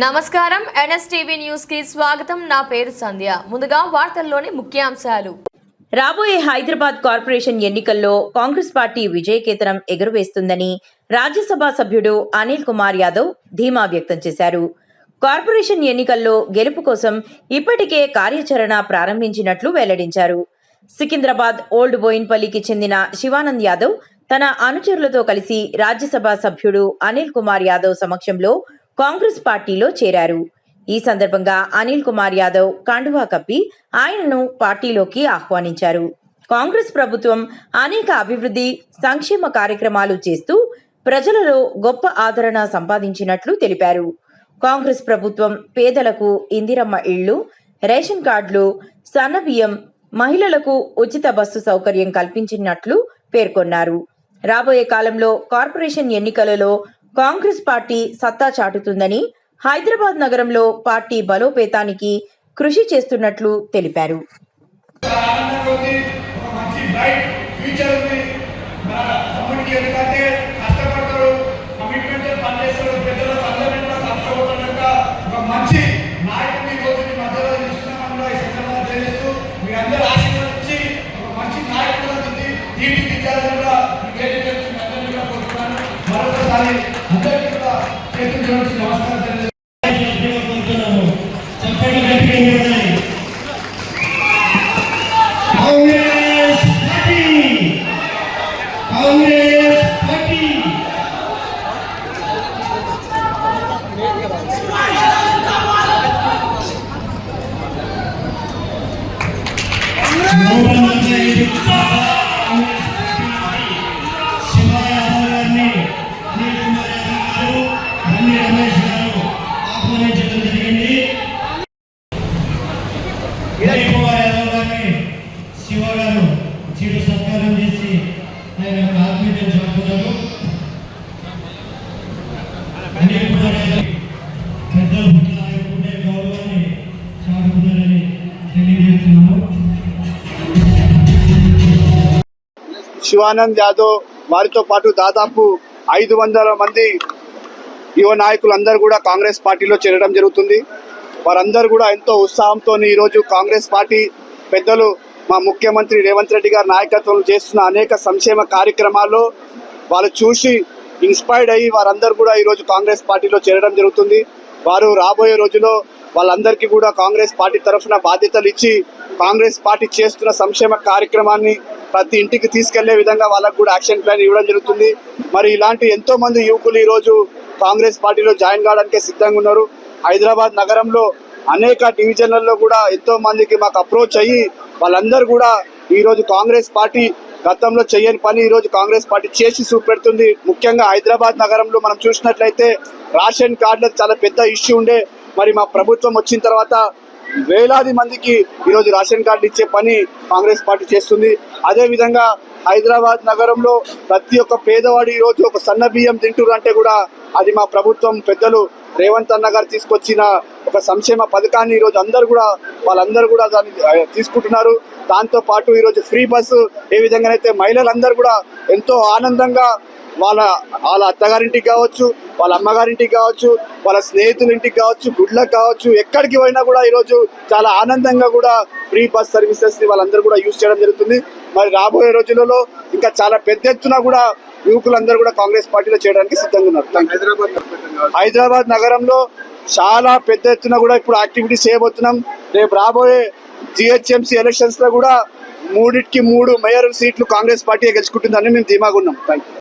నమస్కారం NSTV news కి స్వాగతం. నా పేరు సంధ్య. ముందుగా వార్తల్లోని ముఖ్యాంశాలు. రాబోయే హైదరాబాద్ కార్పొరేషన్ ఎన్నికల్లో కాంగ్రెస్ పార్టీ విజయకేతనం ఎగురవేస్తుందని రాజ్యసభ సభ్యుడు అనిల్ కుమార్ యాదవ్ ధీమా వ్యక్తం చేశారు. కార్పొరేషన్ ఎన్నికల్లో గెలుపు కోసం ఇప్పటికే కార్యాచరణ ప్రారంభించినట్లు వెల్లడించారు. సికింద్రాబాద్ ఓల్డ్ బోయిన్పల్లికి చెందిన శివానంద్ యాదవ్ తన అనుచరులతో కలిసి రాజ్యసభ సభ్యుడు అనిల్ కుమార్ యాదవ్ సమక్షంలో కాంగ్రెస్ పార్టీలో చేరారు. ఈ సందర్భంగా అనిల్ కుమార్ యాదవ్ కండువా కప్పి ఆయనను పార్టీలోకి ఆహ్వానించారు. కాంగ్రెస్ ప్రభుత్వం అనేక అభివృద్ధి సంక్షేమ కార్యక్రమాలు చేస్తూ ప్రజలలో గొప్ప ఆదరణ సంపాదించినట్లు తెలిపారు. కాంగ్రెస్ ప్రభుత్వం పేదలకు ఇందిరమ్మ ఇళ్లు, రేషన్ కార్డులు, సన్నబియ్యం, మహిళలకు ఉచిత బస్సు సౌకర్యం కల్పించినట్లు పేర్కొన్నారు. రాబోయే కాలంలో కార్పొరేషన్ ఎన్నికలలో కాంగ్రెస్ పార్టీ సత్తా చాటుతుందని, హైదరాబాద్ నగరంలో పార్టీ బలోపేతానికి కృషి చేస్తున్నట్లు తెలిపారు. శివ గారు చిరు సత్కారం చేసి ఆయన ఆత్మీయతను చాటుకున్నారు. అనిల్ కుమార్ యాదవ్ పెద్దల పట్ల ఆయనకుండే గౌరవాన్ని చాటుకున్నారని తెలియజేస్తున్నాము. శివానంద్ యాదవ్ వారితో పాటు దాదాపు 500 మంది యువ నాయకులందరూ కూడా కాంగ్రెస్ పార్టీలో చేరడం జరుగుతుంది. వారందరూ కూడా ఎంతో ఉత్సాహంతో ఈరోజు కాంగ్రెస్ పార్టీ పెద్దలు మా ముఖ్యమంత్రి రేవంత్ రెడ్డి గారి నాయకత్వం చేస్తున్న అనేక సంక్షేమ కార్యక్రమాల్లో వాళ్ళు చూసి ఇన్స్పైర్డ్ అయ్యి వారందరూ కూడా ఈరోజు కాంగ్రెస్ పార్టీలో చేరడం జరుగుతుంది. వారు రాబోయే రోజుల్లో వాళ్ళందరికీ కూడా కాంగ్రెస్ పార్టీ తరఫున బాధ్యతలు ఇచ్చి కాంగ్రెస్ పార్టీ చేస్తున్న సంక్షేమ కార్యక్రమాన్ని ప్రతి ఇంటికి తీసుకెళ్లే విధంగా వాళ్ళకు కూడా యాక్షన్ ప్లాన్ ఇవ్వడం జరుగుతుంది. మరి ఇలాంటి ఎంతో మంది యువకులు ఈరోజు కాంగ్రెస్ పార్టీలో జాయిన్ కావడానికి సిద్ధంగా ఉన్నారు. హైదరాబాద్ నగరంలో అనేక డివిజన్లలో కూడా ఎంతో మందికి మాకు అప్రోచ్ అయ్యి వాళ్ళందరూ కూడా ఈరోజు కాంగ్రెస్ పార్టీ గతంలో చేయని పని ఈరోజు కాంగ్రెస్ పార్టీ చేసి చూపెడుతుంది. ముఖ్యంగా హైదరాబాద్ నగరంలో మనం చూసినట్లయితే రేషన్ కార్డులకు చాలా పెద్ద ఇష్యూ ఉండే. మరి మా ప్రభుత్వం వచ్చిన తర్వాత వేలాది మందికి ఈరోజు రేషన్ కార్డు ఇచ్చే పని కాంగ్రెస్ పార్టీ చేస్తుంది. అదేవిధంగా హైదరాబాద్ నగరంలో ప్రతి ఒక్క పేదవాడు ఈరోజు ఒక సన్న బియ్యం తింటున్నారు అంటే కూడా అది మా ప్రభుత్వం పెద్దలు రేవంత్ అన్న గారు తీసుకొచ్చిన ఒక సంక్షేమ పథకాన్ని ఈరోజు వాళ్ళందరూ కూడా దాన్ని తీసుకుంటున్నారు. దాంతో పాటు ఈరోజు ఫ్రీ బస్సు ఏ విధంగానైతే మహిళలందరూ కూడా ఎంతో ఆనందంగా వాళ్ళ అత్తగారింటికి కావచ్చు, వాళ్ళ అమ్మగారింటికి కావచ్చు, వాళ్ళ స్నేహితుల ఇంటికి కావచ్చు, గుడ్లకు కావచ్చు, ఎక్కడికి పోయినా కూడా ఈరోజు చాలా ఆనందంగా కూడా ఫ్రీ బస్ సర్వీసెస్ ని వాళ్ళందరూ కూడా యూజ్ చేయడం జరుగుతుంది. మరి రాబోయే రోజులలో ఇంకా చాలా పెద్ద ఎత్తున కూడా యువకులందరూ కూడా కాంగ్రెస్ పార్టీలో చేయడానికి సిద్ధంగా ఉన్నారు. హైదరాబాద్ నగరంలో చాలా పెద్ద ఎత్తున కూడా ఇప్పుడు యాక్టివిటీస్ చేయబోతున్నాం. రేపు రాబోయే జిహెచ్ఎంసీ ఎలక్షన్స్ లో కూడా 3కి 3 మేయర్ సీట్లు కాంగ్రెస్ పార్టీ గెలుచుకుంటుందని మేము ధీమాగా ఉన్నాం. Thank you.